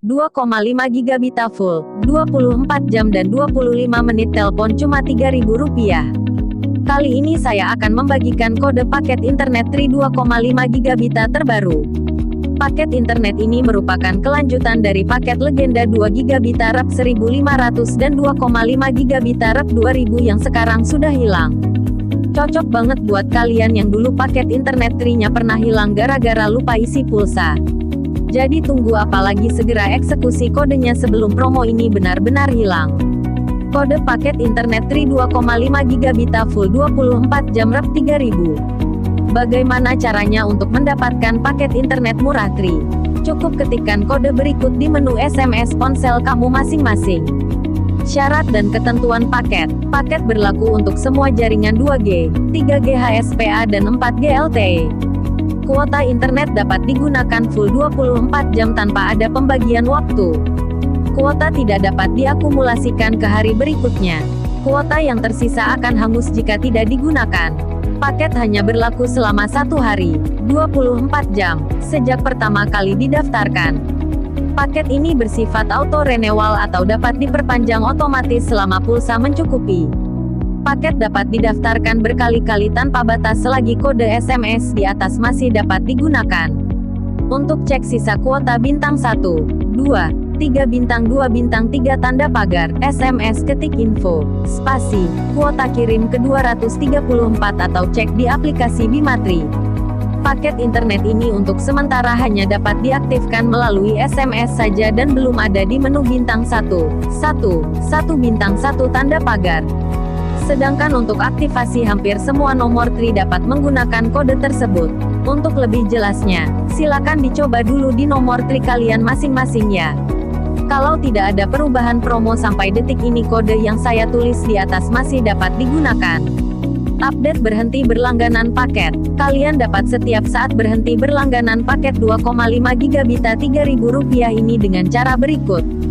2,5 GB full, 24 jam dan 25 menit telepon cuma Rp3.000. Kali ini saya akan membagikan kode paket internet Tri 2,5 GB terbaru. Paket internet ini merupakan kelanjutan dari paket legenda 2 GB Rp 1.500 dan 2,5 GB Rp 2.000 yang sekarang sudah hilang. Cocok banget buat kalian yang dulu paket internet Tri-nya pernah hilang gara-gara lupa isi pulsa. Jadi tunggu apa lagi, segera eksekusi kodenya sebelum promo ini benar-benar hilang. Kode paket internet Tri 2,5 GB full 24 jam Rp 3.000. Bagaimana caranya untuk mendapatkan paket internet murah Tri? Cukup ketikkan kode berikut di menu SMS ponsel kamu masing-masing. Syarat dan ketentuan paket. Paket berlaku untuk semua jaringan 2G, 3G HSPA dan 4G LTE. Kuota internet dapat digunakan full 24 jam tanpa ada pembagian waktu. Kuota tidak dapat diakumulasikan ke hari berikutnya. Kuota yang tersisa akan hangus jika tidak digunakan. Paket hanya berlaku selama 1 hari, 24 jam, sejak pertama kali didaftarkan. Paket ini bersifat auto renewal atau dapat diperpanjang otomatis selama pulsa mencukupi. Paket dapat didaftarkan berkali-kali tanpa batas selagi kode SMS di atas masih dapat digunakan. Untuk cek sisa kuota bintang 1, 2, 3 bintang 2 bintang 3 tanda pagar, SMS ketik info, spasi, kuota kirim ke 234 atau cek di aplikasi Bimatri. Paket internet ini untuk sementara hanya dapat diaktifkan melalui SMS saja dan belum ada di menu bintang 1, 1 bintang 1 tanda pagar. Sedangkan untuk aktivasi hampir semua nomor Tri dapat menggunakan kode tersebut. Untuk lebih jelasnya, silakan dicoba dulu di nomor Tri kalian masing-masing ya. Kalau tidak ada perubahan promo sampai detik ini, kode yang saya tulis di atas masih dapat digunakan. Update berhenti berlangganan paket. Kalian dapat setiap saat berhenti berlangganan paket 2,5 GB Rp3.000 ini dengan cara berikut.